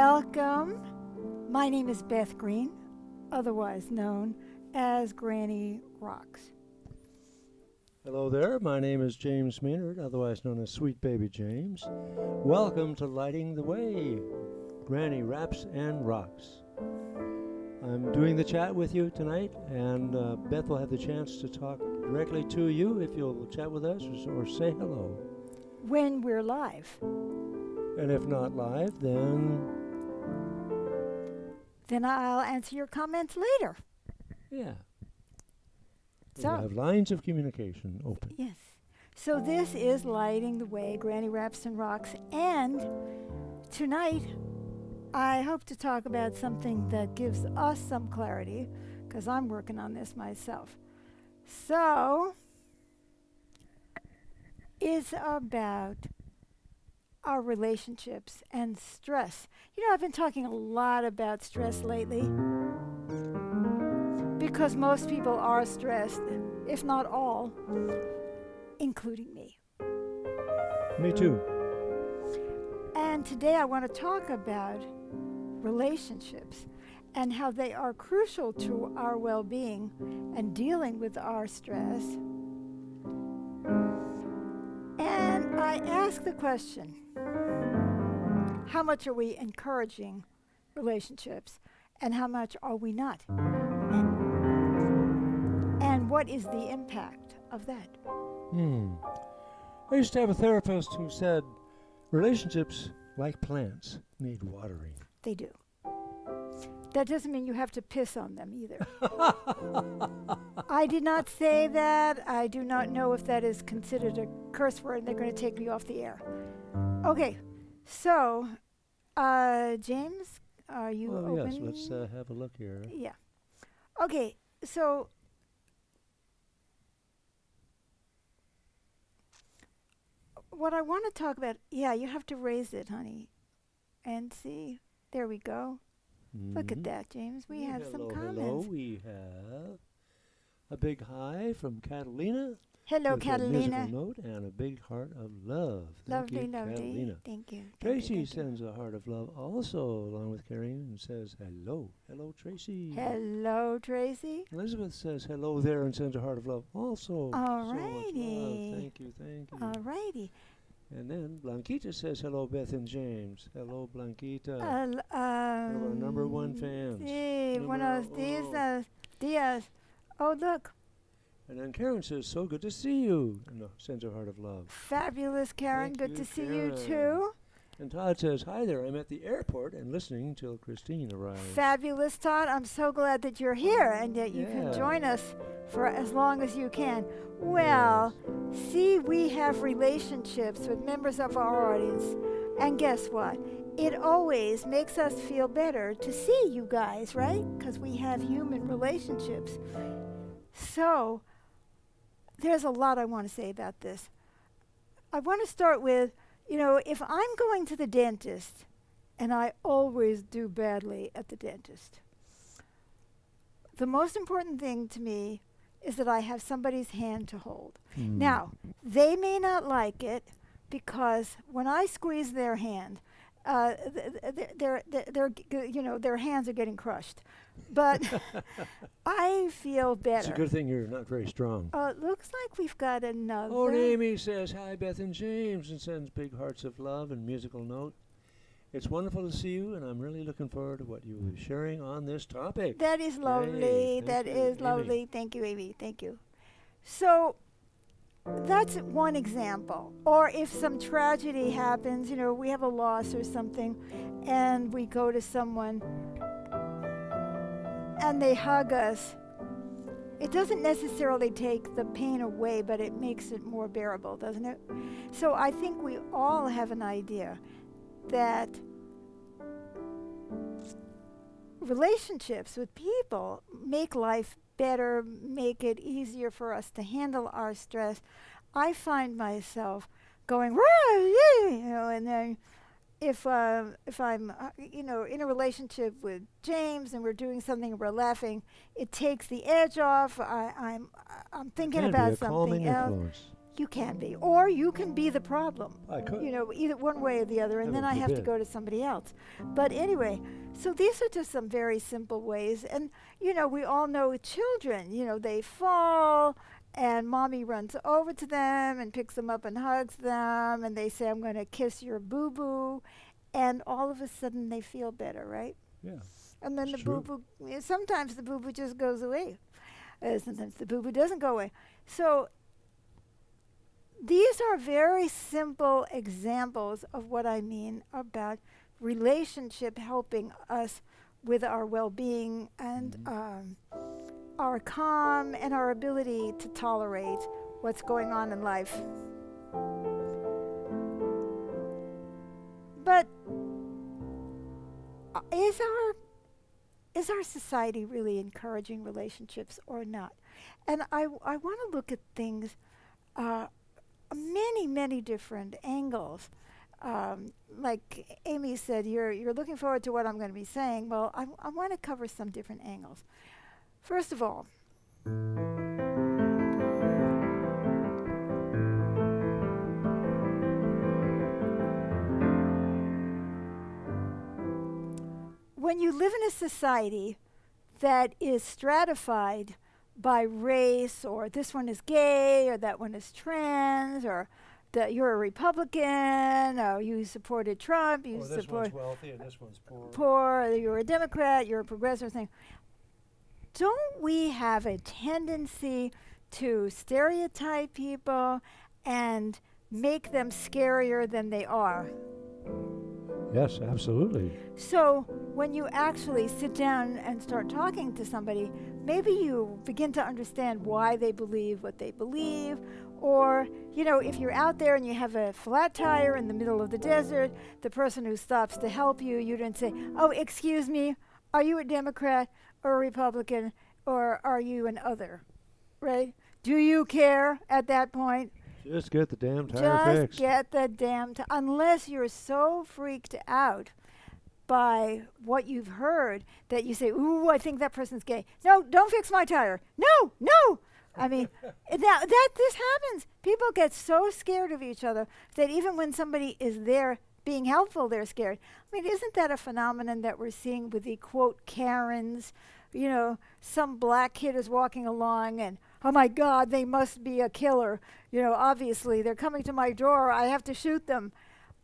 Welcome. My name is Beth Green, otherwise known as Granny Rocks. Hello there, my name is James Maynard, otherwise known as Sweet Baby James. Welcome to Lighting the Way, Granny Raps and Rocks. I'm doing the chat with you tonight, and Beth will have the chance to talk directly to you if you'll chat with us or say hello. When we're live, And if not live, then I'll answer your comments later. yeah. So, We'll have lines of communication open. yes. So this is Lighting the Way, Granny Raps and Rocks. And tonight, I hope to talk about something that gives us some clarity, because I'm working on this myself. So, it's about our relationships and stress. You know, I've been talking a lot about stress lately because most people are stressed, if not all, including me. Me too. And today I want to talk about relationships and how they are crucial to our well-being and dealing with our stress. And I ask the question, how much are we encouraging relationships and how much are we not? And what is the impact of that? I used to have a therapist who said relationships, like plants, need watering. They do. That doesn't mean you have to piss on them either. I did not say that. I do not know if that is considered a curse word and they're going to take me off the air. Okay, so, James, are you Well, open? yes, let's have a look here. Yeah. Okay, so what I want to talk about, yeah, you have to raise it, honey. And see, there we go. Look at that, James. We have some comments. Hello, we have a big hi from Catalina. Hello, with Catalina. a musical note and a big heart of love. Thank Lovely, you, lovely. Catalina. Thank you. Tracy sends a heart of love also along with Karen and says hello. Hello, Tracy. Hello, Tracy. Elizabeth says hello there and sends a heart of love also. All So much righty. love. Thank you, thank you. All righty. And then Blanquita says hello, Beth and James. Hello, Blanquita. One of our number one fans. Sí, buenos Numero días. Oh, look. And then Karen says, so good to see you. And sends her heart of love. Fabulous, Karen. Thank Good you, to see you, Karen. too. And Todd says, hi there, I'm at the airport and listening till Christine arrives. Fabulous, Todd. I'm so glad that you're here and that you can Yeah. join us for as long as you can. Well, see, we have relationships with members of our audience. And guess what? It always makes us feel better to see you guys, right? Because we have human relationships. So, there's a lot I want to say about this. I want to start with, you know, if I'm going to the dentist, and I always do badly at the dentist, the most important thing to me is that I have somebody's hand to hold. Now, they may not like it because when I squeeze their hand, their hands are getting crushed. But I feel better. It's a good thing you're not very strong. It looks like we've got another. Oh, Amy says, hi, Beth and James, and sends big hearts of love and musical note. It's wonderful to see you, and I'm really looking forward to what you will be sharing on this topic. That is lovely. Yay, That thank you, is Amy. lovely. Thank you, Amy. Thank you. So that's one example. Or if some tragedy happens, you know, we have a loss or something, and we go to someone and they hug us. It doesn't necessarily take the pain away, but it makes it more bearable, doesn't it? So I think we all have an idea that relationships with people make life better, make it easier for us to handle our stress. I find myself going, you know, and then if I'm in a relationship with James and we're doing something and we're laughing, it takes the edge off. I'm thinking Can about be a calming something else. influence. You can be. Or you can be the problem. I could. You know, either one way or the other, and then I Heaven have to forbid. go to somebody else. But anyway, so these are just some very simple ways. And, you know, we all know with children, you know, they fall and mommy runs over to them and picks them up and hugs them, and they say, I'm going to kiss your boo-boo. And all of a sudden they feel better, right? Yeah. And then It's the true. boo-boo, sometimes the boo-boo just goes away. Sometimes the boo-boo doesn't go away. So these are very simple examples of what I mean about relationship helping us with our well-being and our calm and our ability to tolerate what's going on in life. But is our society really encouraging relationships or not? And I want to look at things many different angles. Like Amy said, you're looking forward to what I'm going to be saying. Well, I want to cover some different angles. First of all, when you live in a society that is stratified by race, or this one is gay, or that one is trans, or that you're a Republican, or you supported Trump, you Or this support one's wealthy and this one's poor. poor, or you're a Democrat, you're a progressive thing. Don't we have a tendency to stereotype people and make them scarier than they are? Yes, absolutely. So when you actually sit down and start talking to somebody, maybe you begin to understand why they believe what they believe. Or, you know, if you're out there and you have a flat tire in the middle of the desert, the person who stops to help you, you don't say, oh, excuse me, are you a Democrat or a Republican, or are you an other, right? Do you care at that point? Just get the damn tire Just fixed. get the damn unless you're so freaked out by what you've heard that you say, ooh, I think that person's gay. No, don't fix my tire. No. I mean, that this happens. People get so scared of each other that even when somebody is there being helpful, they're scared. I mean, isn't that a phenomenon that we're seeing with the, quote, Karens? You know, some black kid is walking along and, oh my God, they must be a killer. You know, obviously, they're coming to my door. I have to shoot them.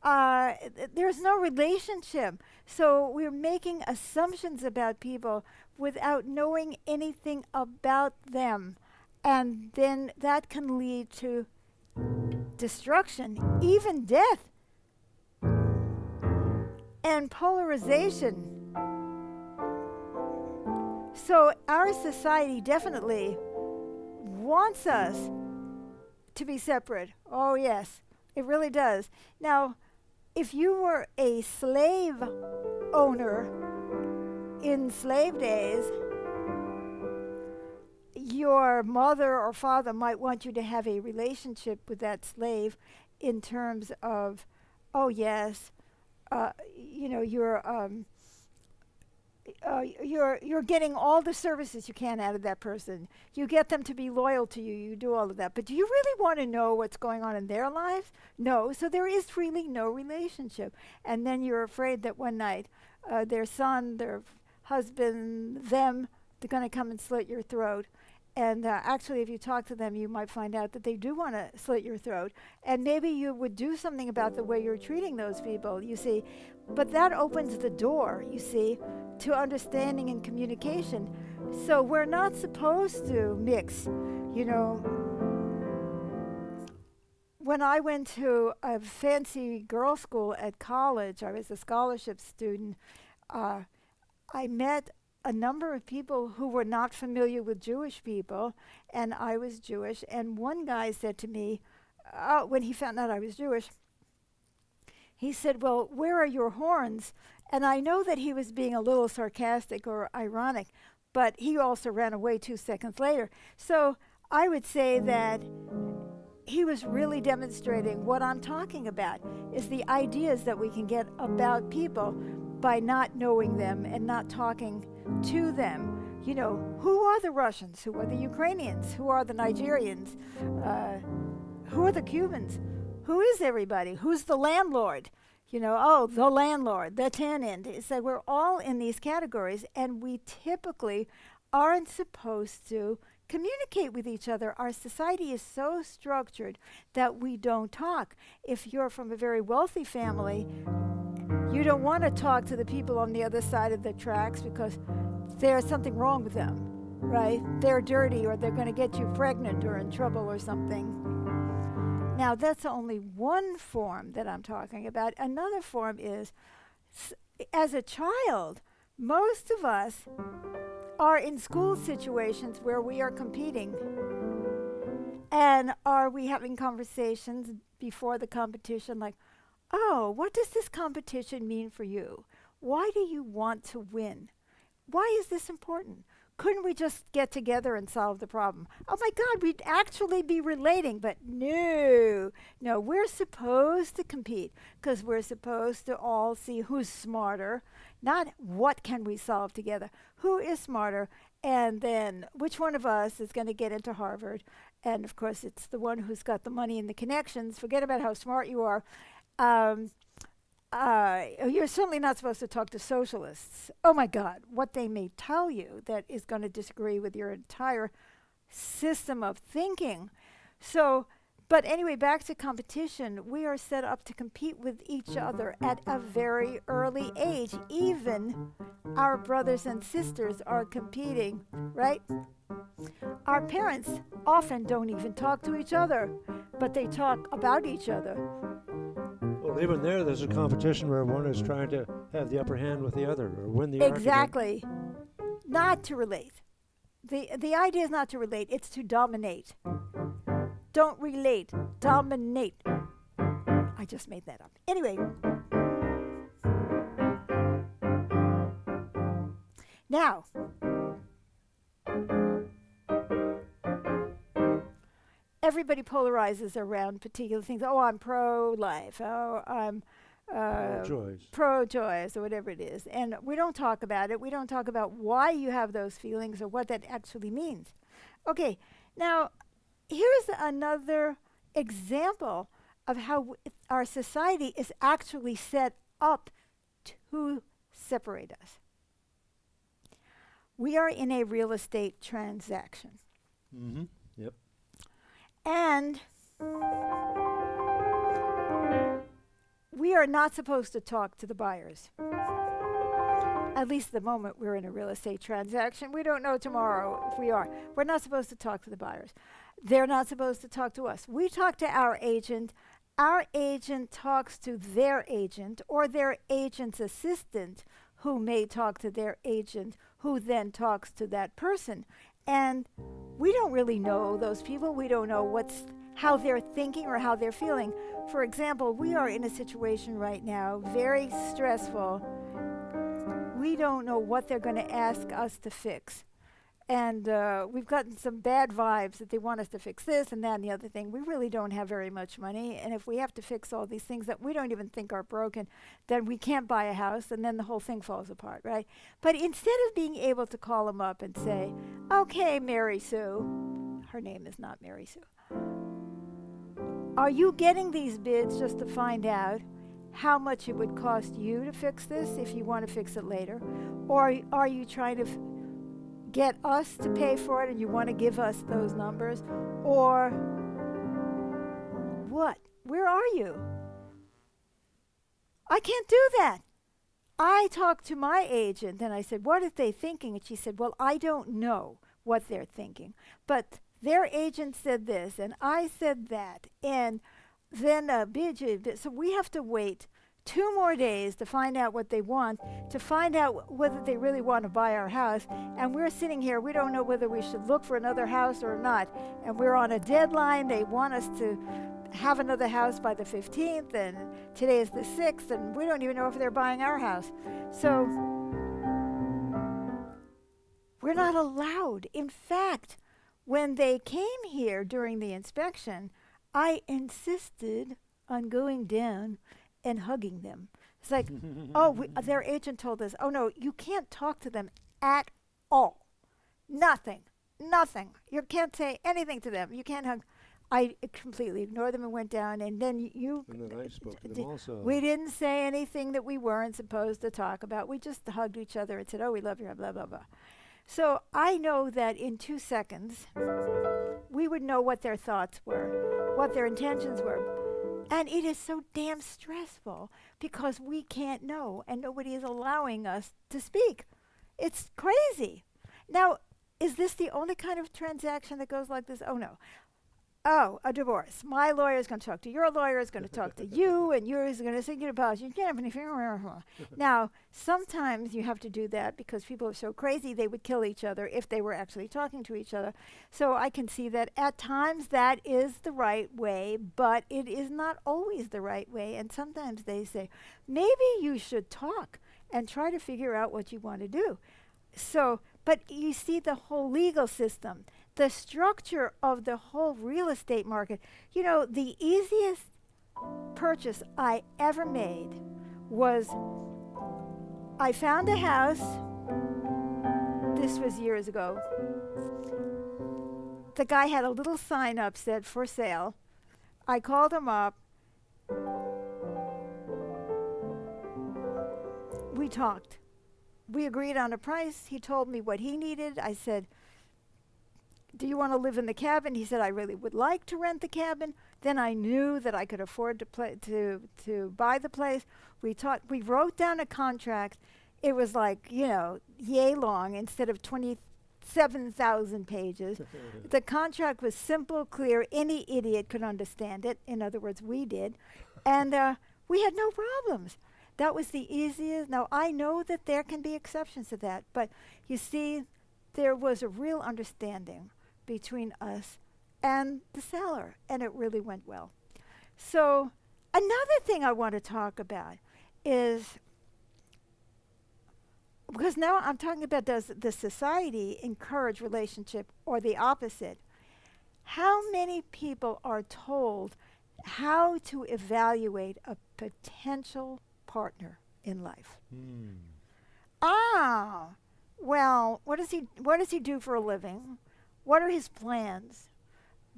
There's no relationship. So we're making assumptions about people without knowing anything about them. And then that can lead to destruction, even death, and polarization. So our society definitely wants us to be separate. Oh, yes, it really does. Now, if you were a slave owner in slave days, your mother or father might want you to have a relationship with that slave in terms of, oh, yes, you know, you're getting all the services you can out of that person. You get them to be loyal to you. You do all of that. But do you really want to know what's going on in their lives? No. So there is really no relationship. And then you're afraid that one night their son, their husband, they're going to come and slit your throat. And actually, if you talk to them, you might find out that they do want to slit your throat. And maybe you would do something about the way you're treating those people, you see. But that opens the door, you see, to understanding and communication. So we're not supposed to mix, you know. When I went to a fancy girls' school at college, I was a scholarship student, I met a number of people who were not familiar with Jewish people, and I was Jewish. And one guy said to me, when he found out I was Jewish, he said, well, where are your horns? And I know that he was being a little sarcastic or ironic, but he also ran away 2 seconds later. So I would say that he was really demonstrating what I'm talking about, is the ideas that we can get about people by not knowing them and not talking to them. You know, who are the Russians? Who are the Ukrainians? Who are the Nigerians? who are the Cubans? Who is everybody? Who's the landlord? Oh, the landlord, the tenant. So we're all in these categories, and we typically aren't supposed to communicate with each other. Our society is so structured that we don't talk. If you're from a very wealthy family, you don't want to talk to the people on the other side of the tracks because there's something wrong with them, right? They're dirty, or they're going to get you pregnant or in trouble or something. Now, that's only one form that I'm talking about. Another form is, as a child, most of us are in school situations where we are competing. And are we having conversations before the competition like, oh, what does this competition mean for you? Why do you want to win? Why is this important? Couldn't we just get together and solve the problem? Oh my God, we'd actually be relating, but no, we're supposed to compete because we're supposed to all see who's smarter, not what can we solve together, who is smarter, and then which one of us is going to get into Harvard. And of course, it's the one who's got the money and the connections. Forget about how smart you are. You're certainly not supposed to talk to socialists. Oh my God, what they may tell you that is going to disagree with your entire system of thinking. But anyway, back to competition. We are set up to compete with each other at a very early age. Even our brothers and sisters are competing, right? Our parents often don't even talk to each other, but they talk about each other. Well, even there's a competition where one is trying to have the upper hand with the other or win the argument. Exactly. Not to relate. The idea is not to relate, it's to dominate. Don't relate, dominate. I just made that up. Anyway. Now, everybody polarizes around particular things. Oh, I'm pro-life. Oh, I'm pro-choice, or whatever it is. And we don't talk about it. We don't talk about why you have those feelings or what that actually means. Okay, now, here's another example of how our society is actually set up to separate us. We are in a real estate transaction. Mm-hmm. Yep. And we are not supposed to talk to the buyers. At least the moment we're in a real estate transaction. We don't know tomorrow if we are. We're not supposed to talk to the buyers. They're not supposed to talk to us. We talk to our agent. Our agent talks to their agent or their agent's assistant, who may talk to their agent, who then talks to that person. And we don't really know those people. We don't know how they're thinking or how they're feeling. For example, we are in a situation right now, very stressful. We don't know what they're going to ask us to fix. And we've gotten some bad vibes that they want us to fix this and that and the other thing. We really don't have very much money. And if we have to fix all these things that we don't even think are broken, then we can't buy a house, and then the whole thing falls apart, right? But instead of being able to call them up and say, okay, Mary Sue, her name is not Mary Sue, are you getting these bids just to find out how much it would cost you to fix this if you want to fix it later? Or are you trying to get us to pay for it and you want to give us those numbers? Or what? Where are you? I can't do that. I talked to my agent and I said, what are they thinking? And she said, well, I don't know what they're thinking, but their agent said this and I said that, and then so we have to wait 2 more days to find out what they want, to find out whether they really want to buy our house. And we're sitting here, we don't know whether we should look for another house or not. And we're on a deadline. They want us to have another house by the 15th, and today is the 6th, and we don't even know if they're buying our house. So we're not allowed. In fact, when they came here during the inspection, I insisted on going down and hugging them. It's like, their agent told us, oh no, you can't talk to them at all. Nothing. You can't say anything to them. You can't hug. I completely ignored them and went down. And then you, And then I spoke to d- them also. we didn't say anything that we weren't supposed to talk about. We just hugged each other and said, "Oh, we love you," blah blah blah. So I know that in 2 seconds, we would know what their thoughts were, what their intentions were. And it is so damn stressful because we can't know and nobody is allowing us to speak. It's crazy. Now, is this the only kind of transaction that goes like this? Oh, no. Oh, a divorce. My lawyer is going to talk to your lawyer, is going to talk to you, and yours is going to say, get about you. Now, sometimes you have to do that because people are so crazy they would kill each other if they were actually talking to each other. So I can see that at times that is the right way, but it is not always the right way. And sometimes they say, maybe you should talk and try to figure out what you want to do. So, but you see the whole legal system, the structure of the whole real estate market. You know, the easiest purchase I ever made was I found a house. This was years ago. The guy had a little sign up said for sale. I called him up. We talked. We agreed on a price. He told me what he needed. I said, do you want to live in the cabin? He said, I really would like to rent the cabin. Then I knew that I could afford to buy the place. We talked. We wrote down a contract. It was like, yay long instead of 27,000 pages. The contract was simple, clear. Any idiot could understand it. In other words, we did. And we had no problems. That was the easiest. Now, I know that there can be exceptions to that, but you see, there was a real understanding between us and the seller, and it really went well. So another thing I want to talk about is, because now I'm talking about, does the society encourage relationship or the opposite? How many people are told how to evaluate a potential partner in life? Well, what does he do for a living? What are his plans?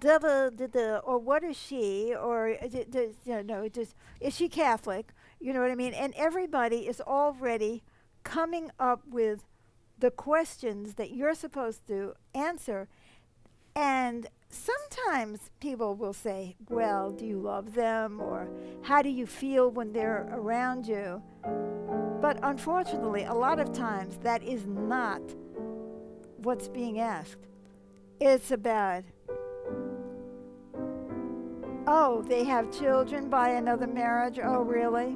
Or what is she? Or is she Catholic? You know what I mean? And everybody is already coming up with the questions that you're supposed to answer. And sometimes people will say, well, do you love them? Or how do you feel when they're around you? But unfortunately, a lot of times that is not what's being asked. It's about, oh, they have children by another marriage. Oh, really?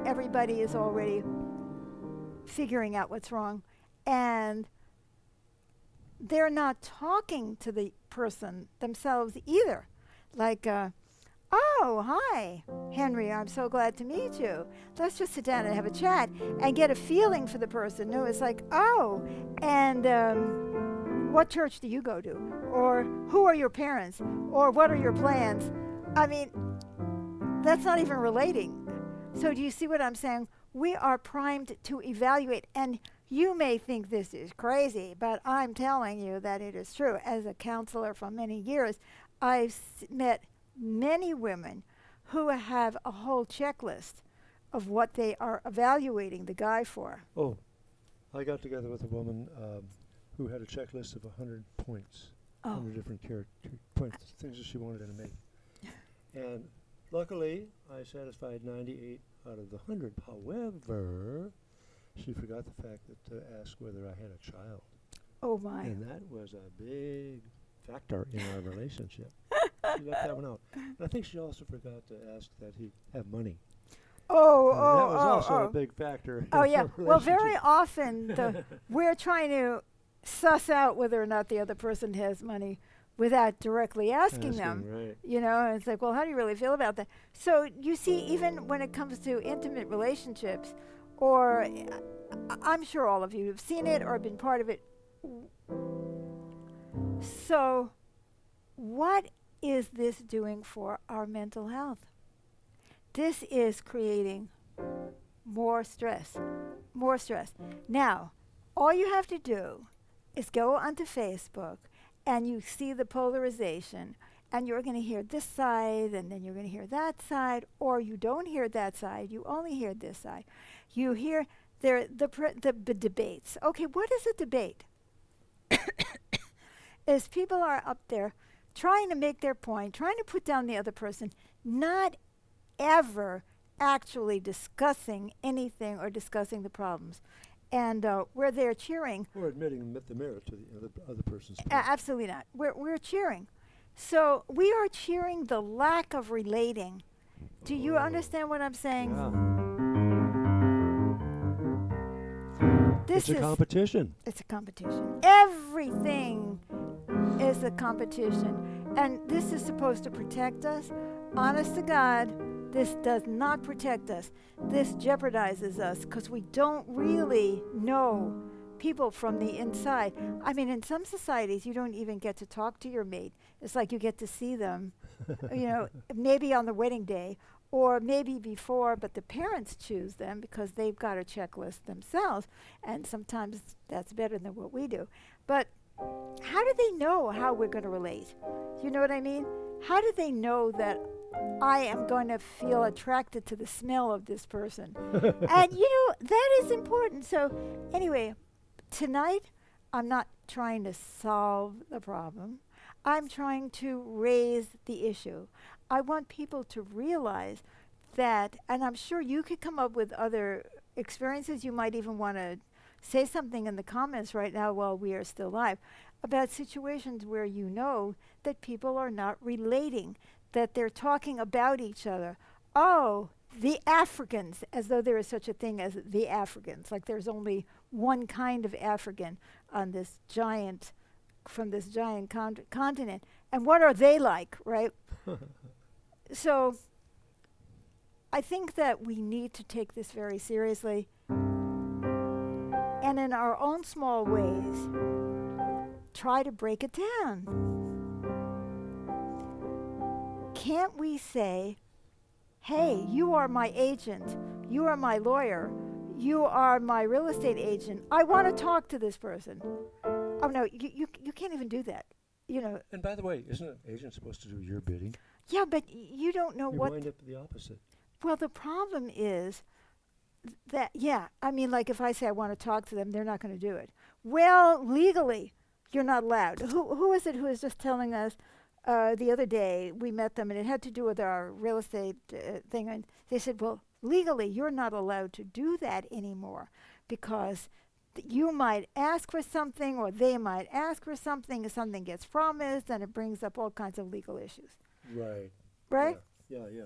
Everybody is already figuring out what's wrong. And they're not talking to the person themselves either. Like, oh, hi, Henry, I'm so glad to meet you. Let's just sit down and have a chat and get a feeling for the person. No, it's like, oh, and what church do you go to? Or who are your parents? Or what are your plans? I mean, that's not even relating. So do you see what I'm saying? We are primed to evaluate, and you may think this is crazy, but I'm telling you that it is true. As a counselor for many years, I've met many women who have a whole checklist of what they are evaluating the guy for. Oh, I got together with a woman who had a checklist of 100 points, 100 different points, things that she wanted in a mate. And luckily, I satisfied 98 out of the 100. However, she forgot the fact that to ask whether I had a child. Oh, my. And that was a big factor in our relationship. She left that one out. And I think she also forgot to ask that he have money. That was also a big factor. Oh, yeah. Well, very often we're trying to suss out whether or not the other person has money without directly asking them. Right. And it's like, well, how do you really feel about that? So you see, even when it comes to intimate relationships, or I'm sure all of you have seen it or been part of it. So what is this doing for our mental health? This is creating more stress. Now, all you have to do is go onto Facebook and you see the polarization, and you're going to hear this side, and then you're going to hear that side, or you don't hear that side, you only hear this side. You hear the debates. Okay, what is a debate? Is people are up there trying to make their point, trying to put down the other person, not ever actually discussing anything or discussing the problems. And where they're cheering. Or admitting the merit to the other person's point. Absolutely not. We're cheering. So we are cheering the lack of relating. Do you understand what I'm saying? It's a competition. It's a competition. Everything is a competition. And this is supposed to protect us. Honest to God, this does not protect us. This jeopardizes us because we don't really know people from the inside. I mean, in some societies, you don't even get to talk to your mate. It's like you get to see them, maybe on the wedding day or maybe before, but the parents choose them because they've got a checklist themselves. And sometimes that's better than what we do. But how do they know how we're going to relate? You know what I mean? How do they know that I am going to feel attracted to the smell of this person? And, that is important. So, anyway, tonight, I'm not trying to solve the problem. I'm trying to raise the issue. I want people to realize that, and I'm sure you could come up with other experiences. You might even want to say something in the comments right now while we are still live about situations where you know that people are not relating, that they're talking about each other. Oh, the Africans, as though there is such a thing as the Africans, like there's only one kind of African on this giant, from this giant continent. And what are they like, right? So I think that we need to take this very seriously. And in our own small ways, try to break it down. Can't we say, hey, you are my agent, you are my lawyer, you are my real estate agent, I want to talk to this person. Oh, no, you can't even do that. And by the way, isn't an agent supposed to do your bidding? Yeah, but you don't know what... You wind up the opposite. Well, the problem is that, like if I say I want to talk to them, they're not going to do it. Well, legally, you're not allowed. Who is it who was just telling us the other day, we met them, and it had to do with our real estate thing, and they said, well, legally, you're not allowed to do that anymore because you might ask for something or they might ask for something, if something gets promised, and it brings up all kinds of legal issues. Right. Right? Yeah.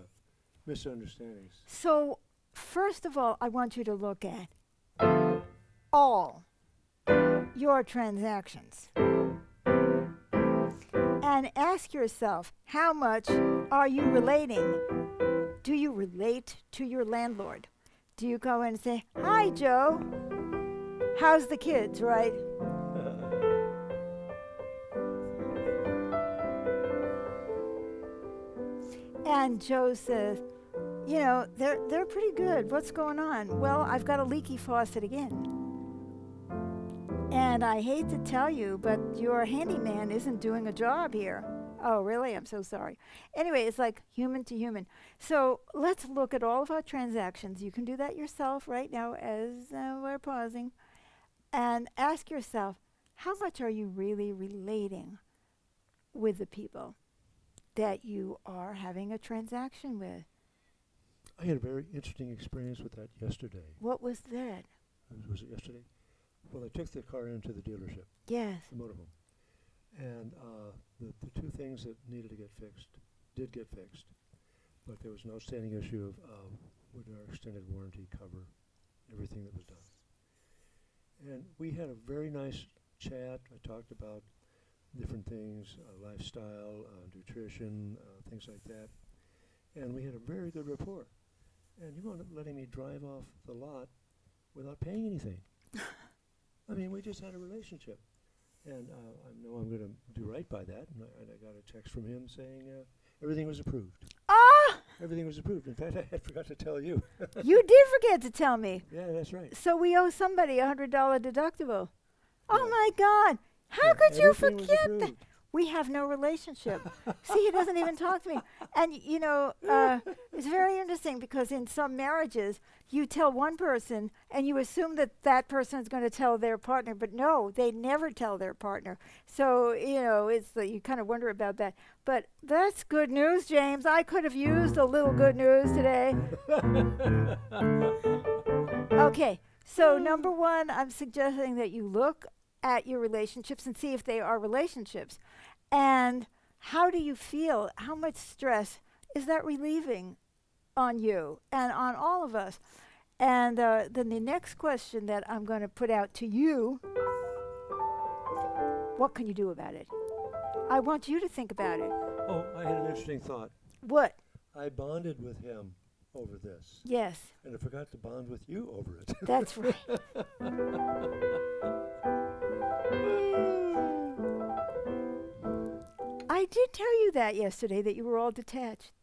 Misunderstandings. So, first of all, I want you to look at all your transactions and ask yourself, how much are you relating? Do you relate to your landlord? Do you go in and say, hi, Joe, how's the kids, right? And Joe says, they're pretty good. What's going on? Well, I've got a leaky faucet again. And I hate to tell you, but your handyman isn't doing a job here. Oh, really? I'm so sorry. Anyway, it's like human to human. So let's look at all of our transactions. You can do that yourself right now as we're pausing. And ask yourself, how much are you really relating with the people that you are having a transaction with? I had a very interesting experience with that yesterday. What was that? Was it yesterday? Well, I took the car into the dealership. Yes. The motorhome. And the two things that needed to get fixed did get fixed. But there was an outstanding issue of would our extended warranty cover everything that was done. And we had a very nice chat. I talked about different things, lifestyle, nutrition, things like that. And we had a very good rapport. And he wound up letting me drive off the lot without paying anything. I mean, we just had a relationship. And I know I'm going to do right by that. And I got a text from him saying everything was approved. Ah! Everything was approved. In fact, I forgot to tell you. You did forget to tell me. Yeah, that's right. So we owe somebody $100 deductible. Oh, Yeah. my God. How could you forget that? we have no relationship. See, he doesn't even talk to me. And, it's very interesting because in some marriages, you tell one person and you assume that that person is going to tell their partner, but no, they never tell their partner. So, you kind of wonder about that. But that's good news, James. I could have used a little good news today. Okay, so number one, I'm suggesting that you look at your relationships and see if they are relationships. And how do you feel? How much stress is that relieving on you and on all of us? And then the next question that I'm going to put out to you, what can you do about it? I want you to think about it. Oh, I had an interesting thought. What? I bonded with him over this. Yes. And I forgot to bond with you over it. That's right. I did tell you that yesterday, that you were all detached.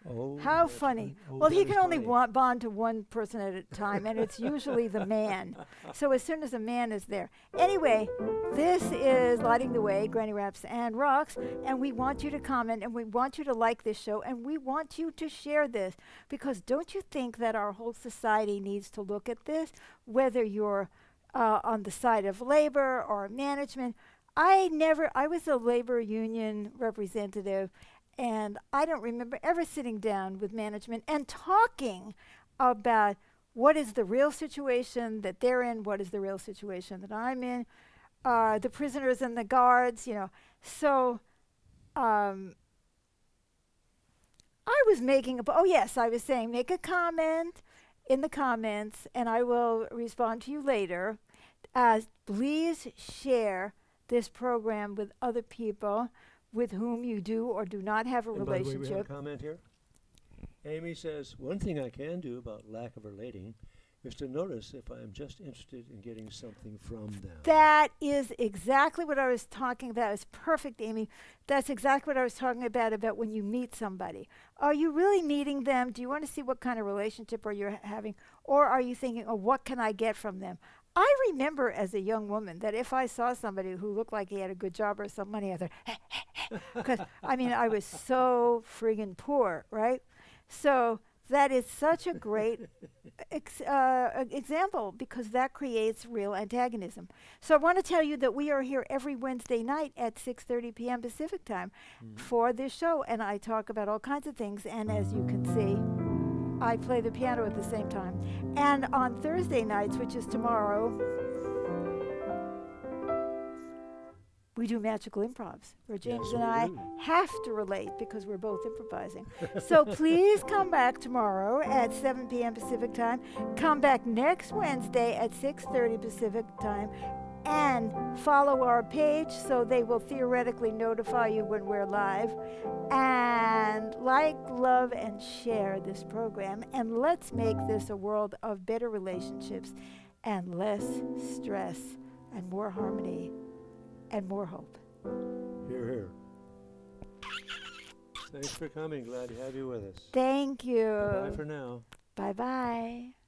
Oh, How that's funny. Oh, Well, that he is can only funny. bond to one person at a time, and it's usually the man. So as soon as a man is there. Anyway, this is Lighting the Way, Granny Raps and Rocks, and we want you to comment, and we want you to like this show, and we want you to share this, because don't you think that our whole society needs to look at this, whether you're on the side of labor or management? I was a labor union representative, and I don't remember ever sitting down with management and talking about what is the real situation that they're in, what is the real situation that I'm in, the prisoners and the guards, So I was I was saying make a comment in the comments, and I will respond to you later. Please share this program with other people with whom you do or do not have a And by the way, we have a relationship. comment here. Amy says, one thing I can do about lack of relating is to notice if I am just interested in getting something from them. That is exactly what I was talking about. It's perfect, Amy. That's exactly what I was talking about when you meet somebody. Are you really meeting them? Do you want to see what kind of relationship are you having? Or are you thinking, oh, what can I get from them? I remember as a young woman that if I saw somebody who looked like he had a good job or some money, I thought, because, I was so friggin' poor, right? So that is such a great example, because that creates real antagonism. So I want to tell you that we are here every Wednesday night at 6:30 p.m. Pacific time for this show, and I talk about all kinds of things, and as you can see, I play the piano at the same time. And on Thursday nights, which is tomorrow, we do magical improvs, where James Yes, and we I do. have to relate because we're both improvising. So please come back tomorrow at 7 p.m. Pacific time. Come back next Wednesday at 6:30 Pacific time, and follow our page so they will theoretically notify you when we're live. And like, love, and share this program, and let's make this a world of better relationships and less stress and more harmony and more hope. Hear, hear. Thanks for coming. Glad to have you with us. Thank you. Bye for now. Bye-bye.